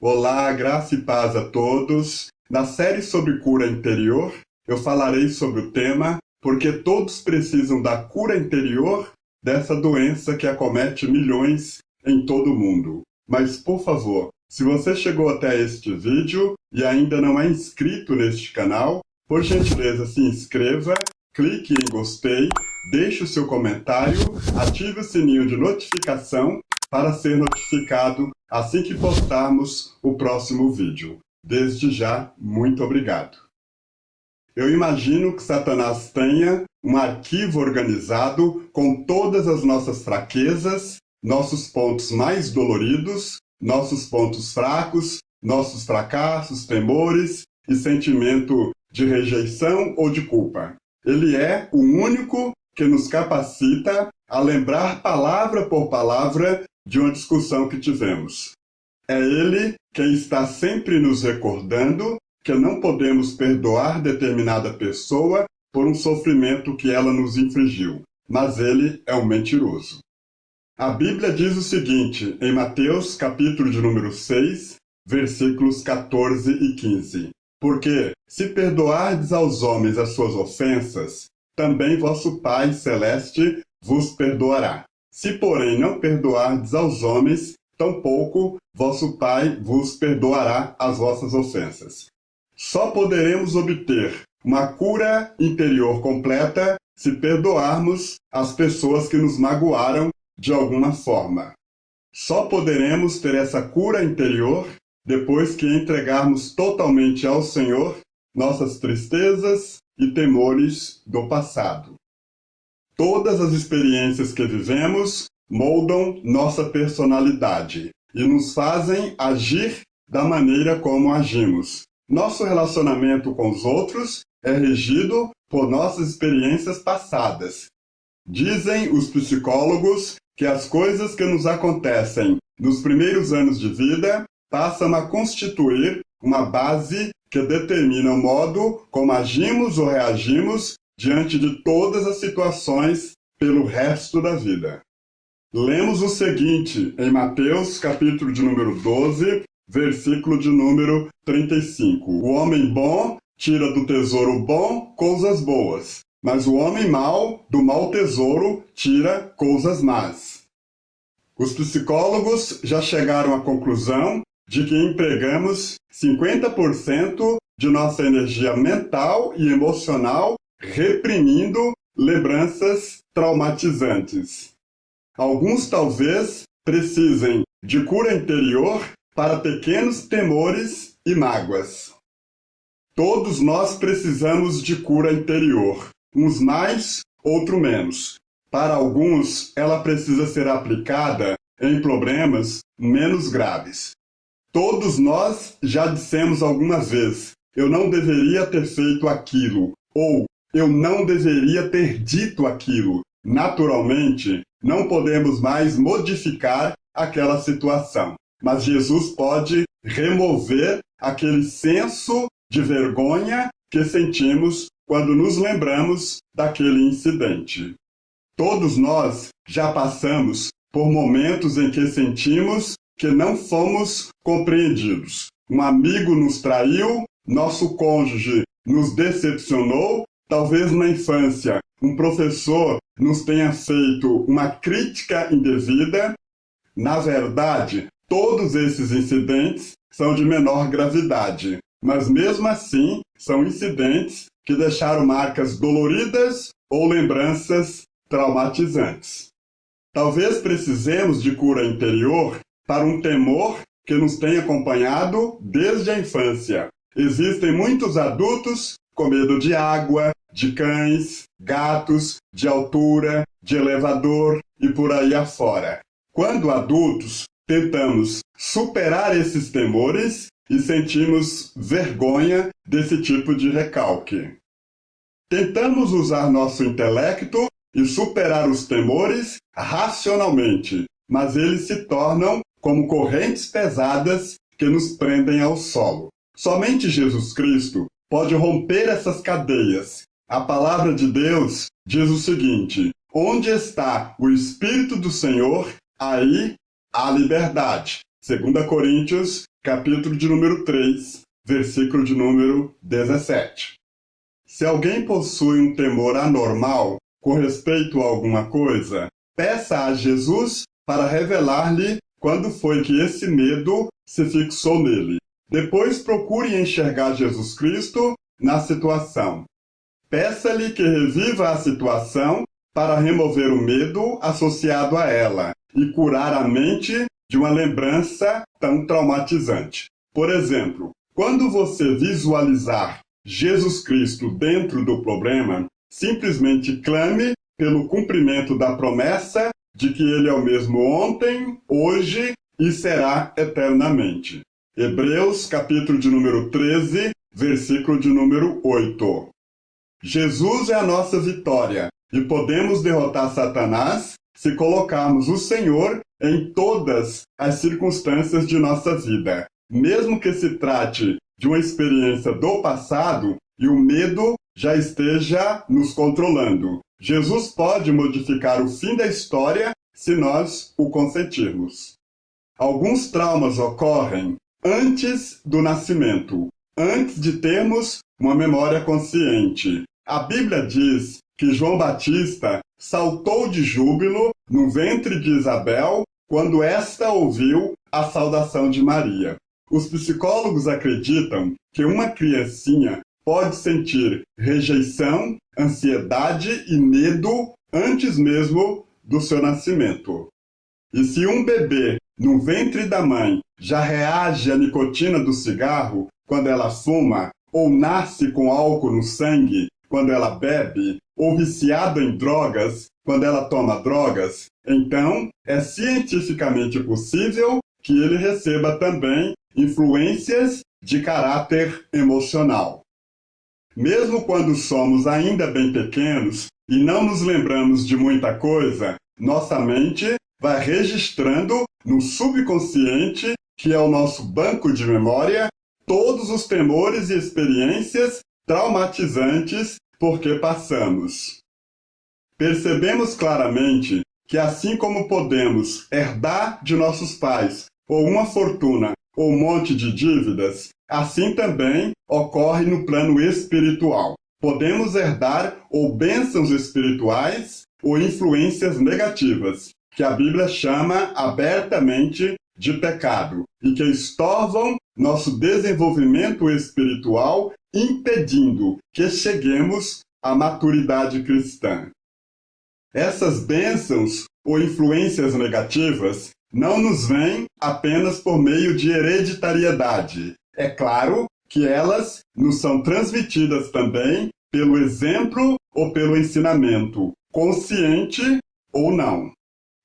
Olá, graça e paz a todos. Na série sobre cura interior, eu falarei sobre o tema Porque todos precisam da cura interior dessa doença que acomete milhões em todo o mundo. Mas, por favor, se você chegou até este vídeo e ainda não é inscrito neste canal, por gentileza se inscreva, clique em gostei, deixe o seu comentário, ative o sininho de notificação para ser notificado assim que postarmos o próximo vídeo. Desde já, muito obrigado. Eu imagino que Satanás tenha um arquivo organizado com todas as nossas fraquezas, nossos pontos mais doloridos, nossos pontos fracos, nossos fracassos, temores e sentimento de rejeição ou de culpa. Ele é o único que nos capacita a lembrar palavra por palavra de uma discussão que tivemos. É ele quem está sempre nos recordando que não podemos perdoar determinada pessoa por um sofrimento que ela nos infligiu, mas ele é um mentiroso. A Bíblia diz o seguinte, em Mateus, capítulo de número 6, versículos 14 e 15. Porque, se perdoardes aos homens as suas ofensas, também vosso Pai Celeste vos perdoará. Se, porém, não perdoardes aos homens, tampouco vosso Pai vos perdoará as vossas ofensas. Só poderemos obter uma cura interior completa se perdoarmos as pessoas que nos magoaram de alguma forma. Só poderemos ter essa cura interior depois que entregarmos totalmente ao Senhor nossas tristezas e temores do passado. Todas as experiências que vivemos moldam nossa personalidade e nos fazem agir da maneira como agimos. Nosso relacionamento com os outros é regido por nossas experiências passadas. Dizem os psicólogos que as coisas que nos acontecem nos primeiros anos de vida passam a constituir uma base que determina o modo como agimos ou reagimos diante de todas as situações pelo resto da vida. Lemos o seguinte em Mateus, capítulo de número 12, versículo de número 35. O homem bom tira do tesouro bom coisas boas, mas o homem mau do mau tesouro tira coisas más. Os psicólogos já chegaram à conclusão de que empregamos 50% de nossa energia mental e emocional reprimindo lembranças traumatizantes. Alguns talvez precisem de cura interior para pequenos temores e mágoas. Todos nós precisamos de cura interior, uns mais, outros menos. Para alguns, ela precisa ser aplicada em problemas menos graves. Todos nós já dissemos alguma vez, eu não deveria ter feito aquilo, ou eu não deveria ter dito aquilo. Naturalmente, não podemos mais modificar aquela situação, mas Jesus pode remover aquele senso de vergonha que sentimos quando nos lembramos daquele incidente. Todos nós já passamos por momentos em que sentimos que não fomos compreendidos. Um amigo nos traiu, nosso cônjuge nos decepcionou, talvez na infância um professor nos tenha feito uma crítica indevida. Na verdade, todos esses incidentes são de menor gravidade, mas mesmo assim são incidentes que deixaram marcas doloridas ou lembranças traumatizantes. Talvez precisemos de cura interior para um temor que nos tem acompanhado desde a infância. Existem muitos adultos com medo de água, de cães, gatos, de altura, de elevador e por aí afora. Quando adultos, tentamos superar esses temores e sentimos vergonha desse tipo de recalque. Tentamos usar nosso intelecto e superar os temores racionalmente, mas eles se tornam como correntes pesadas que nos prendem ao solo. Somente Jesus Cristo pode romper essas cadeias. A palavra de Deus diz o seguinte: onde está o Espírito do Senhor, aí há liberdade. 2 Coríntios, capítulo de número 3, versículo de número 17. Se alguém possui um temor anormal com respeito a alguma coisa, peça a Jesus para revelar-lhe quando foi que esse medo se fixou nele. Depois procure enxergar Jesus Cristo na situação. Peça-lhe que reviva a situação para remover o medo associado a ela e curar a mente de uma lembrança tão traumatizante. Por exemplo, quando você visualizar Jesus Cristo dentro do problema, simplesmente clame pelo cumprimento da promessa de que Ele é o mesmo ontem, hoje e será eternamente. Hebreus, capítulo de número 13, versículo de número 8. Jesus é a nossa vitória e podemos derrotar Satanás se colocarmos o Senhor em todas as circunstâncias de nossa vida, mesmo que se trate de uma experiência do passado e o medo já esteja nos controlando. Jesus pode modificar o fim da história se nós o consentirmos. Alguns traumas ocorrem antes do nascimento, antes de termos uma memória consciente. A Bíblia diz que João Batista saltou de júbilo no ventre de Isabel quando esta ouviu a saudação de Maria. Os psicólogos acreditam que uma criancinha pode sentir rejeição, ansiedade e medo antes mesmo do seu nascimento. E se um bebê no ventre da mãe já reage à nicotina do cigarro quando ela fuma, ou nasce com álcool no sangue quando ela bebe, ou viciado em drogas quando ela toma drogas, então é cientificamente possível que ele receba também influências de caráter emocional. Mesmo quando somos ainda bem pequenos e não nos lembramos de muita coisa, nossa mente vai registrando no subconsciente, que é o nosso banco de memória, todos os temores e experiências traumatizantes por que passamos. Percebemos claramente que assim como podemos herdar de nossos pais ou uma fortuna ou um monte de dívidas, assim também ocorre no plano espiritual. Podemos herdar ou bênçãos espirituais ou influências negativas, que a Bíblia chama abertamente de pecado, e que estorvam nosso desenvolvimento espiritual, impedindo que cheguemos à maturidade cristã. Essas bênçãos ou influências negativas não nos vêm apenas por meio de hereditariedade. É claro que elas nos são transmitidas também pelo exemplo ou pelo ensinamento, consciente ou não.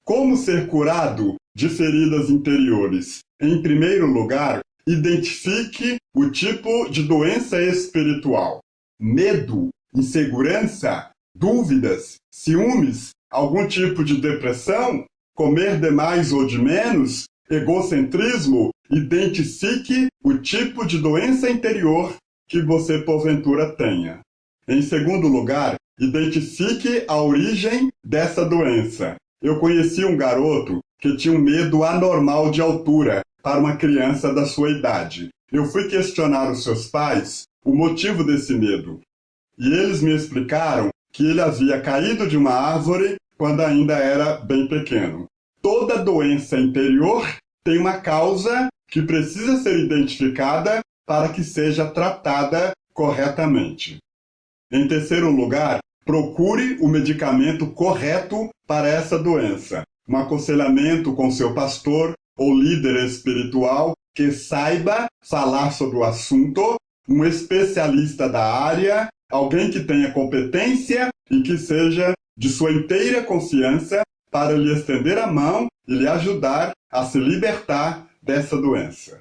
Como ser curado de feridas interiores? Em primeiro lugar, identifique o tipo de doença espiritual. Medo, insegurança, dúvidas, ciúmes, algum tipo de depressão, comer demais ou de menos, egocentrismo. Identifique o tipo de doença interior que você porventura tenha. Em segundo lugar, identifique a origem dessa doença. Eu conheci um garoto que tinha um medo anormal de altura para uma criança da sua idade. Eu fui questionar os seus pais o motivo desse medo. E eles me explicaram que ele havia caído de uma árvore quando ainda era bem pequeno. Toda doença interior tem uma causa que precisa ser identificada para que seja tratada corretamente. Em terceiro lugar, procure o medicamento correto para essa doença. Um aconselhamento com seu pastor ou líder espiritual que saiba falar sobre o assunto, um especialista da área, alguém que tenha competência e que seja de sua inteira confiança para lhe estender a mão e lhe ajudar a se libertar dessa doença.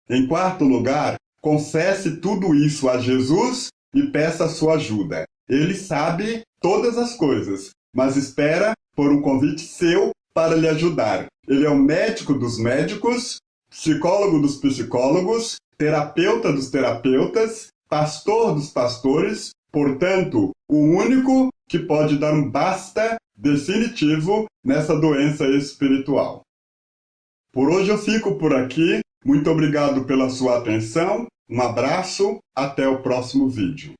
Em quarto lugar, confesse tudo isso a Jesus e peça a sua ajuda. Ele sabe todas as coisas, mas espera por um convite seu para lhe ajudar. Ele é o médico dos médicos, psicólogo dos psicólogos, terapeuta dos terapeutas, pastor dos pastores, portanto, o único que pode dar um basta definitivo nessa doença espiritual. Por hoje eu fico por aqui. Muito obrigado pela sua atenção, um abraço, até o próximo vídeo.